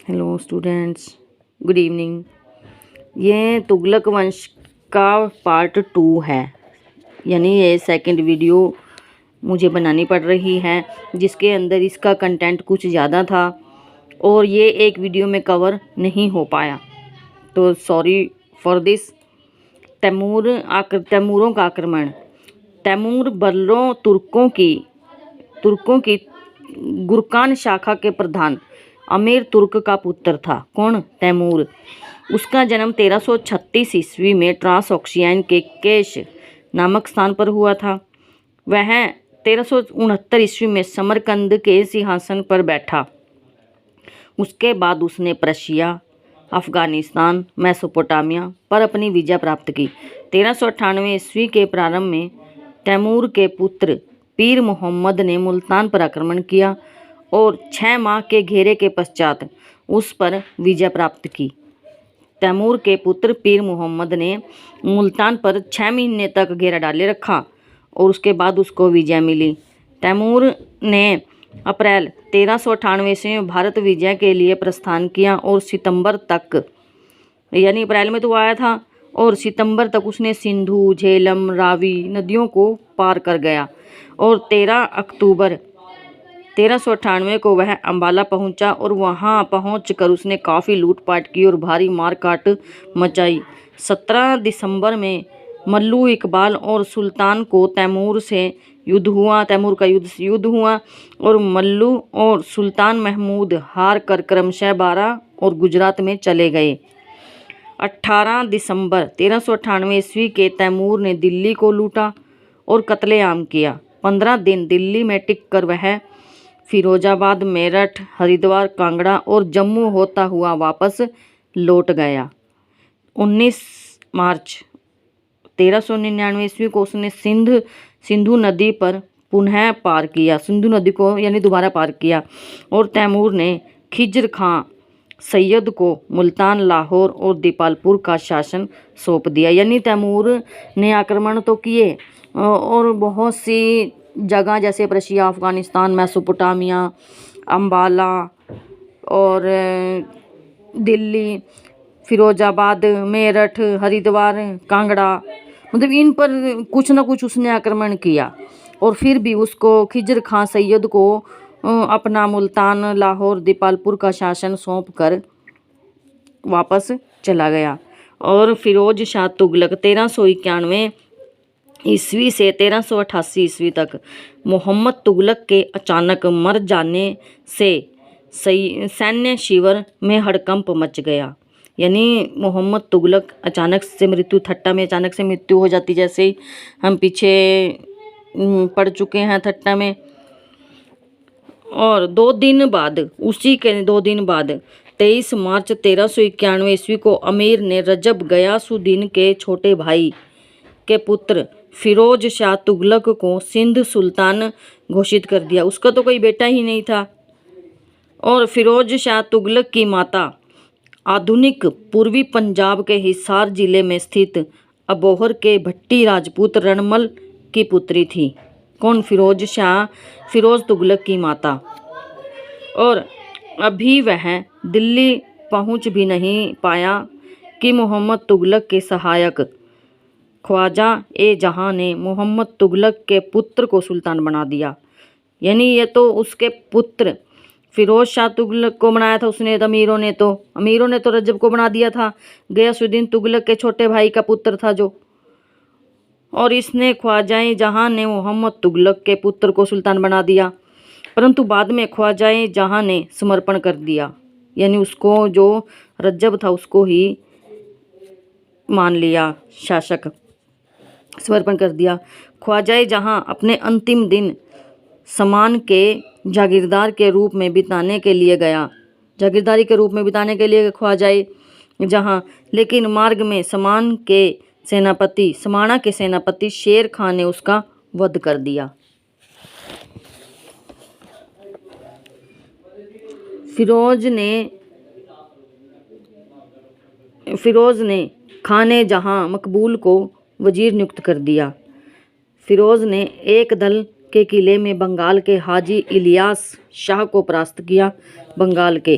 Hello students, good evening. ये तुगलक वंश का पार्ट 2 है, यानी ये सेकंड वीडियो मुझे बनानी पड़ रही है, जिसके अंदर इसका कंटेंट कुछ ज़्यादा था और ये एक वीडियो में कवर नहीं हो पाया, तो सॉरी फॉर दिस। तैमूरों का आक्रमण। तैमूर बल्लों तुर्कों की गुरकान शाखा के प्रधान अमीर तुर्क का पुत्र था। कौन? तैमूर। उसका जन्म 1336 ईस्वी में ट्रांसऑक्शियान के केश नामक स्थान पर हुआ था। वह 1369 ईस्वी में समरकंद के सिंहासन पर बैठा। उसके बाद उसने प्रशिया, अफगानिस्तान, मेसोपोटामिया पर अपनी विजय प्राप्त की। 1398 ईस्वी के प्रारंभ में तैमूर के पुत्र पीर मोहम्मद ने मुल्तान पर आक्रमण किया और 6 माह के घेरे के पश्चात उस पर विजय प्राप्त की। तैमूर के पुत्र पीर मोहम्मद ने मुल्तान पर 6 महीने तक घेरा डाले रखा और उसके बाद उसको विजय मिली। तैमूर ने अप्रैल 1398 ईस्वी में भारत विजय के लिए प्रस्थान किया और सितंबर तक, यानी अप्रैल में तो आया था और सितंबर तक उसने सिंधु, झेलम, रावी नदियों को पार कर गया और 13 अक्टूबर 1398 को वह अंबाला पहुंचा और वहां पहुंचकर उसने काफ़ी लूटपाट की और भारी मारकाट मचाई। 17 दिसंबर में मल्लू इकबाल और सुल्तान को तैमूर का युद्ध हुआ और मल्लू और सुल्तान महमूद हार कर क्रमशः बारां और गुजरात में चले गए। 18 दिसंबर 1398 ईस्वी के तैमूर ने दिल्ली को लूटा और कत्लेआम किया। 15 दिन दिल्ली में टिककर वह फिरोजाबाद, मेरठ, हरिद्वार, कांगड़ा और जम्मू होता हुआ वापस लौट गया। 19 मार्च 1399 ईस्वी को उसने सिंधु नदी पर पुनः पार किया, सिंधु नदी को यानी दोबारा पार किया और तैमूर ने खिजर खां सैयद को मुल्तान, लाहौर और दीपालपुर का शासन सौंप दिया। यानी तैमूर ने आक्रमण तो किए और बहुत सी जगह जैसे प्रशिया, अफगानिस्तान, मेसोपोटामिया, अंबाला और दिल्ली, फिरोजाबाद, मेरठ, हरिद्वार, कांगड़ा, मतलब इन पर कुछ न कुछ उसने आक्रमण किया और फिर भी उसको खिजर खां सैयद को अपना मुल्तान, लाहौर, दीपालपुर का शासन सौंप कर वापस चला गया। और फिरोज शाह तुगलक 1391 ईस्वी से 1388 ईस्वी तक मोहम्मद तुगलक के अचानक मर जाने से सैन्य शिविर में हड़कंप मच गया। यानी मोहम्मद तुगलक अचानक से मृत्यु, थट्टा में अचानक से मृत्यु हो जाती, जैसे हम पीछे पढ़ चुके हैं थट्टा में। और 2 दिन बाद, उसी के 2 दिन बाद 23 मार्च 1391 ईस्वी को अमीर ने रजब गयासुद्दीन के छोटे भाई के पुत्र फिरोज शाह तुगलक को सिंध सुल्तान घोषित कर दिया। उसका तो कोई बेटा ही नहीं था। और फिरोज शाह तुगलक की माता आधुनिक पूर्वी पंजाब के हिसार जिले में स्थित अबोहर के भट्टी राजपूत रणमल की पुत्री थी। कौन? फिरोज तुगलक की माता। और अभी वह दिल्ली पहुंच भी नहीं पाया कि मोहम्मद तुगलक के सहायक ख्वाजा ए जहां ने मोहम्मद तुगलक के पुत्र को सुल्तान बना दिया। यानी ये तो उसके पुत्र फिरोज शाह तुगलक को बनाया था उसने, अमीरों ने तो रजब को बना दिया था। गयासुद्दीन तुगलक के छोटे भाई का पुत्र था जो, और इसने ख्वाजा जहां ने मोहम्मद तुगलक के पुत्र को सुल्तान बना दिया। परंतु बाद में ख्वाजा जहां ने समर्पण कर दिया, यानी उसको जो रजब था उसको ही मान लिया शासक, समर्पण कर दिया। ख्वाजा जहां अपने अंतिम दिन समान के जागीरदार के रूप में बिताने के लिए गया, जागीरदारी के रूप में बिताने के लिए ख्वाजा जहां, लेकिन मार्ग में समाना के सेनापति शेर खान ने उसका वध कर दिया। फिरोज ने खाने जहां मकबूल को वजीर नियुक्त कर दिया। फिरोज ने एक दल के किले में बंगाल के हाजी इलियास शाह को परास्त किया। बंगाल के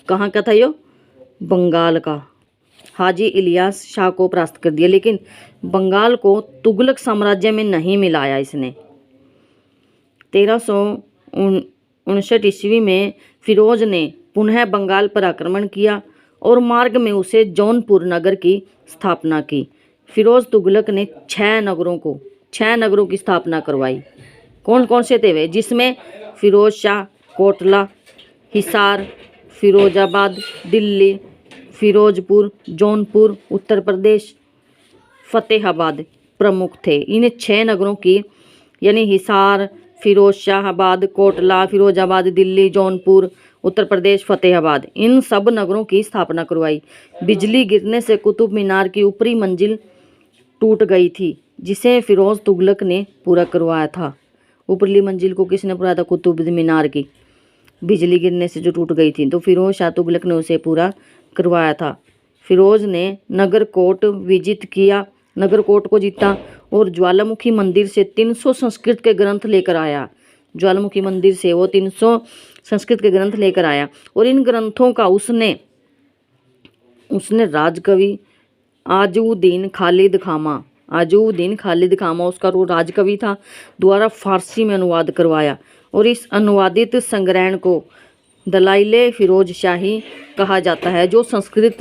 कहाँ का था यो? बंगाल का। हाजी इलियास शाह को परास्त कर दिया, लेकिन बंगाल को तुगलक साम्राज्य में नहीं मिलाया इसने। 1359 ईस्वी में फिरोज ने पुनः बंगाल पर आक्रमण किया और मार्ग में उसे जौनपुर नगर की स्थापना की। फिरोज तुगलक ने 6 नगरों की स्थापना करवाई। कौन कौन से थे वे? जिसमें फिरोज शाह, कोटला, हिसार, फिरोजाबाद, दिल्ली, फिरोजपुर, जौनपुर, उत्तर प्रदेश, फतेहाबाद प्रमुख थे। इन 6 नगरों की यानी हिसार, फिरोजशाहाबाद, कोटला, फिरोजाबाद, दिल्ली, जौनपुर, उत्तर प्रदेश, फतेहाबाद, इन सब नगरों की स्थापना करवाई। बिजली गिरने से कुतुब मीनार की ऊपरी मंजिल टूट गई थी, जिसे फिरोज तुगलक ने पूरा करवाया था। ऊपरली मंजिल को किसने पूरा था? कुतुब मीनार की बिजली गिरने से जो टूट गई थी, तो फिरोज शाह तुगलक ने उसे पूरा करवाया था। फिरोज ने नगरकोट विजित किया, नगरकोट को जीता और ज्वालामुखी मंदिर से 300 संस्कृत के ग्रंथ लेकर आया। ज्वालामुखी मंदिर से वो 300 संस्कृत के ग्रंथ लेकर आया और इन ग्रंथों का उसने राजकवि आजुद्दीन खालिद खामा उसका वो राजकवि था, द्वारा फारसी में अनुवाद करवाया और इस अनुवादित संग्रहण को दलाइले फिरोज शाही कहा जाता है। जो संस्कृत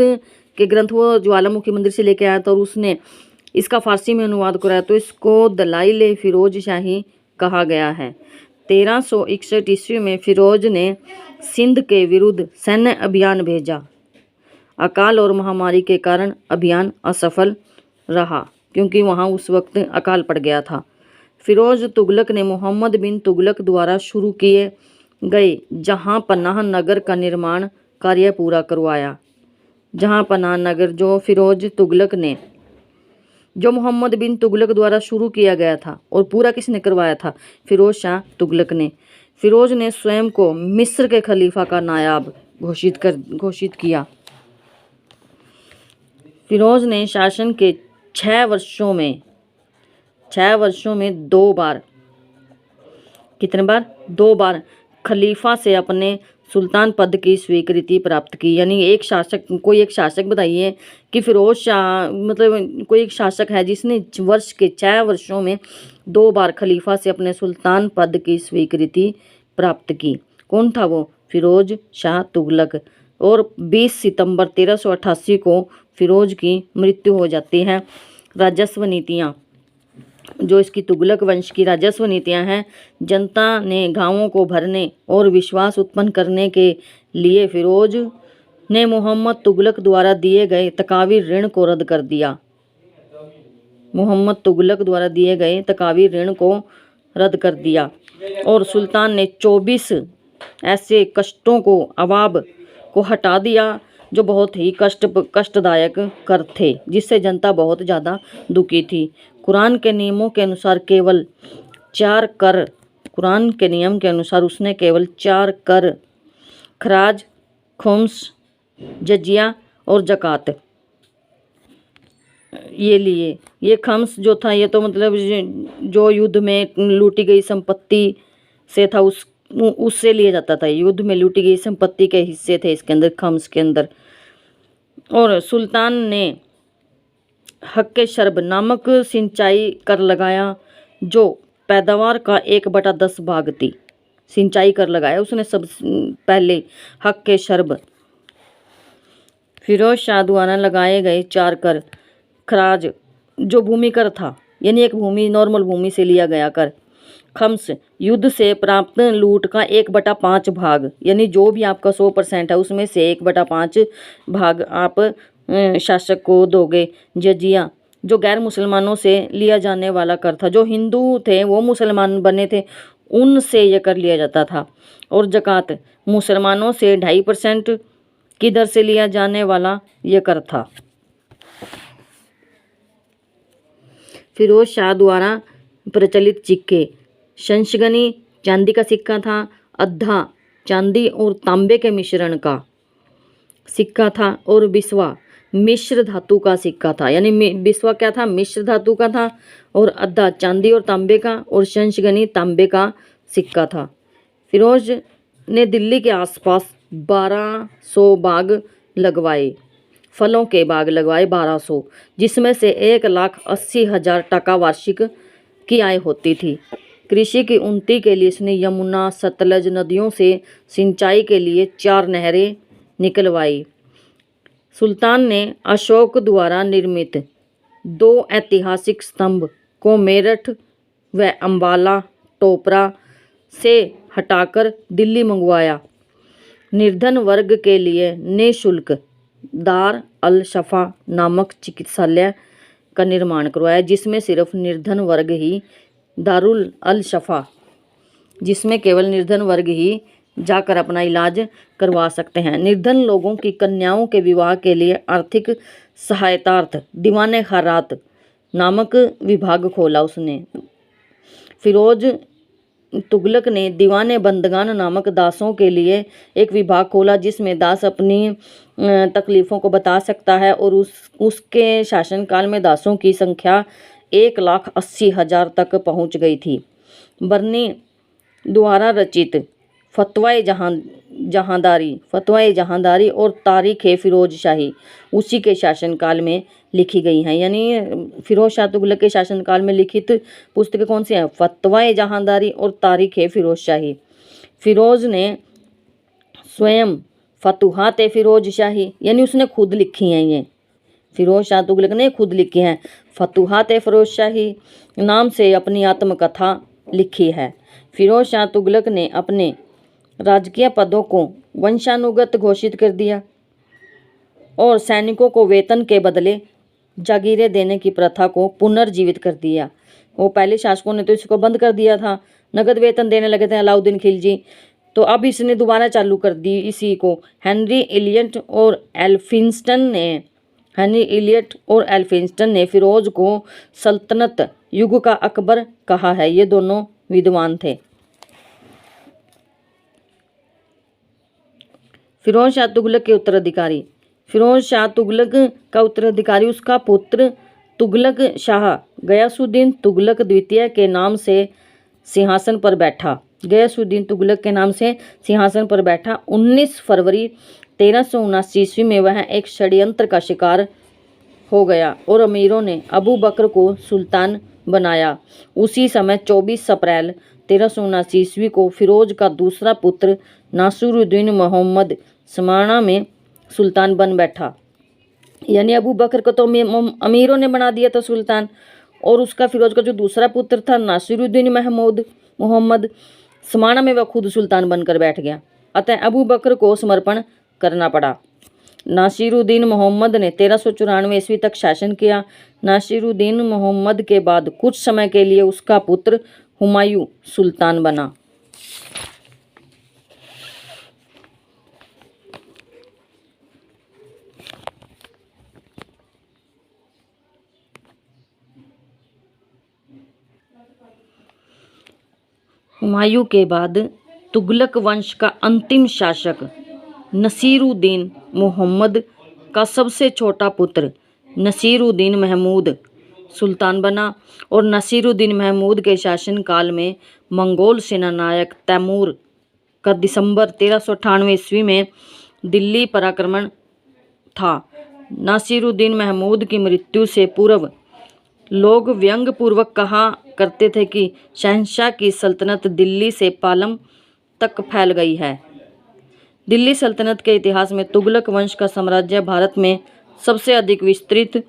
के ग्रंथ वो ज्वालामुखी मंदिर से लेके आया था और उसने इसका फारसी में अनुवाद कराया, तो इसको दलाइले फिरोज शाही कहा गया है। 1361 ईस्वी में फिरोज ने सिंध के विरुद्ध सैन्य अभियान भेजा। अकाल और महामारी के कारण अभियान असफल रहा, क्योंकि वहाँ उस वक्त अकाल पड़ गया था। फिरोज तुगलक ने मोहम्मद बिन तुगलक द्वारा शुरू किए गए जहाँ पनाह नगर का निर्माण कार्य पूरा करवाया। जहाँ पनाह नगर जो फिरोज तुगलक ने, जो मोहम्मद बिन तुगलक द्वारा शुरू किया गया था और पूरा किसने करवाया था? फिरोज शाह तुगलक ने। फिरोज ने स्वयं को मिस्र के खलीफा का नायाब घोषित किया। फिरोज ने शासन के 6 वर्षों में 2 बार, कितने बार? 2 बार खलीफा से अपने सुल्तान पद की स्वीकृति प्राप्त की। यानी कोई एक शासक बताइए कि फिरोज शाह मतलब कोई एक शासक है जिसने वर्ष के 6 वर्षों में 2 बार खलीफा से अपने सुल्तान पद की स्वीकृति प्राप्त की। कौन था वो? फिरोज शाह तुगलक। और 20 सितंबर 1388 को फिरोज की मृत्यु हो जाती है। राजस्व नीतियाँ, जो इसकी तुगलक वंश की राजस्व नीतियाँ हैं, जनता ने गांवों को भरने और विश्वास उत्पन्न करने के लिए फिरोज ने मोहम्मद तुगलक द्वारा दिए गए तकावी ऋण को रद्द कर दिया। और सुल्तान ने 24 ऐसे कष्टों को अवाब को हटा दिया जो बहुत ही कष्टदायक कर थे, जिससे जनता बहुत ज़्यादा दुखी थी। कुरान के नियमों के अनुसार केवल 4 कर, कुरान के नियम के अनुसार उसने केवल 4 कर, खराज, खुम्स, जजिया और ज़कात ये लिए। ये खम्स जो था ये तो मतलब जो युद्ध में लूटी गई संपत्ति से था, उससे लिया जाता था। युद्ध में लूटी गई संपत्ति के हिस्से थे इसके अंदर, खम्स के अंदर। और सुल्तान ने हक्के शर्ब नामक सिंचाई कर लगाया, जो पैदावार का 1/10 भाग थी। सिंचाई कर लगाया उसने सब पहले, हक्के शर्ब। फिरोज शाह द्वारा लगाए गए 4 कर, खराज जो भूमि कर था, यानी एक भूमि नॉर्मल भूमि से लिया गया कर। खम्स युद्ध से प्राप्त लूट का 1/5 भाग, यानी जो भी आपका 100% है उसमें से 1/5 भाग आप शासक को दोगे। जजिया जो गैर मुसलमानों से लिया जाने वाला कर था, जो हिंदू थे वो मुसलमान बने थे उनसे यह कर लिया जाता था। और ज़कात मुसलमानों से 2.5% की दर से लिया जाने वाला यह कर था। फिरोज शाह द्वारा प्रचलित सिक्के, शंशगनी चांदी का सिक्का था, अद्धा चांदी और तांबे के मिश्रण का सिक्का था, और बिस्वा मिश्र धातु का सिक्का था। यानी बिस्वा क्या था? मिश्र धातु का था, और अद्धा चांदी और तांबे का, और शंशगनी तांबे का सिक्का था। फिरोज ने दिल्ली के आसपास 1200 बाग लगवाए, फलों के बाग लगवाए 1200, जिसमें से 1,80,000 टका वार्षिक की आय होती थी। कृषि की उन्नति के लिए इसने यमुना सतलज नदियों से सिंचाई के लिए 4 नहरें निकलवाई। सुल्तान ने अशोक द्वारा निर्मित 2 ऐतिहासिक स्तंभ को मेरठ व अम्बाला टोपरा से हटाकर दिल्ली मंगवाया। निर्धन वर्ग के लिए निःशुल्क दार अल शफा नामक चिकित्सालय का निर्माण करवाया, जिसमें सिर्फ निर्धन वर्ग ही दारुल अल शफा, जिसमें केवल निर्धन वर्ग ही जाकर अपना इलाज करवा सकते हैं। निर्धन लोगों की कन्याओं के विवाह के लिए आर्थिक सहायतार्थ दीवाने खैरात नामक विभाग खोला उसने। फिरोज तुगलक ने दीवाने बंदगान नामक दासों के लिए एक विभाग खोला, जिसमें दास अपनी तकलीफ़ों को बता सकता है, और उसके शासनकाल में दासों की संख्या 1,80,000 तक पहुंच गई थी। बर्नी द्वारा रचित फतवाए जहांदारी और तारीख़ फिरोज शाही उसी के शासनकाल में लिखी गई हैं। यानी फिरोज शाह तुगलक के शासनकाल में लिखित पुस्तकें कौन सी हैं? फतवाए जहांदारी और तारीख़ फिरोज शाही। फिरोज ने स्वयं फतुहात फिरोज शाही, यानी उसने खुद लिखी हैं, ये फिरोज शाह तुगलक ने खुद लिखी हैं। फतुहात फिरोज शाही नाम से अपनी आत्मकथा लिखी है। फिरोज शाह तुगलक ने अपने राजकीय पदों को वंशानुगत घोषित कर दिया और सैनिकों को वेतन के बदले जागीरें देने की प्रथा को पुनर्जीवित कर दिया। वो पहले शासकों ने तो इसको बंद कर दिया था, नगद वेतन देने लगे थे अलाउद्दीन खिलजी, तो अब इसने दोबारा चालू कर दी इसी को। हेनरी इलियट और एल्फिंस्टन ने फिरोज को सल्तनत युग का अकबर कहा है। ये दोनों विद्वान थे। फिरोज शाह तुगलक के उत्तराधिकारी। फिरोज शाह तुगलक का उत्तराधिकारी उसका पुत्र तुगलक शाह गयासुद्दीन तुगलक द्वितीय के नाम से सिंहासन पर बैठा। गयासुद्दीन तुगलक के नाम से सिंहासन पर बैठा। 19 फरवरी 1379 ईस्वी में वह एक षड्यंत्र का शिकार हो गया और अमीरों ने अबू बकर को सुल्तान बनाया। उसी समय 24 अप्रैल 1379 ईस्वी को फिरोज का दूसरा पुत्र नासिरुद्दीन मोहम्मद स्माना में सुल्तान बन बैठा। यानी अबू बकर को तो अमीरों ने बना दिया था सुल्तान, और उसका फिरोज का जो दूसरा पुत्र था नासिरुद्दीन मोहम्मद स्माना में वह खुद सुल्तान बनकर बैठ गया। अतः अबू बकर को समर्पण करना पड़ा। नासिरुद्दीन मोहम्मद ने 1394 ईस्वी तक शासन किया। नासिरुद्दीन मोहम्मद के बाद कुछ समय के लिए उसका पुत्र हुमायूं सुल्तान बना। हुमायूं के बाद तुगलक वंश का अंतिम शासक नसीरुद्दीन मोहम्मद का सबसे छोटा पुत्र नसीरुद्दीन महमूद सुल्तान बना, और नसीरुद्दीन महमूद के शासनकाल में मंगोल सेनानायक तैमूर का दिसंबर 1398 ईस्वी में दिल्ली पर आक्रमण था। नासिरुद्दीन महमूद की मृत्यु से पूर्व लोग व्यंग्यपूर्वक कहा करते थे कि शहंशाह की सल्तनत दिल्ली से पालम तक फैल गई है। दिल्ली सल्तनत के इतिहास में तुगलक वंश का साम्राज्य भारत में सबसे अधिक विस्तृत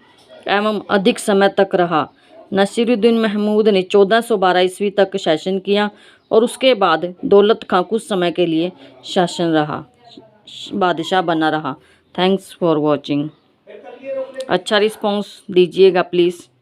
एवं अधिक समय तक रहा। नासिरुद्दीन महमूद ने 1412 ईस्वी तक शासन किया और उसके बाद दौलत खां कुछ समय के लिए बादशाह बना रहा। Thanks for watching. अच्छा रिस्पॉन्स दीजिएगा प्लीज़।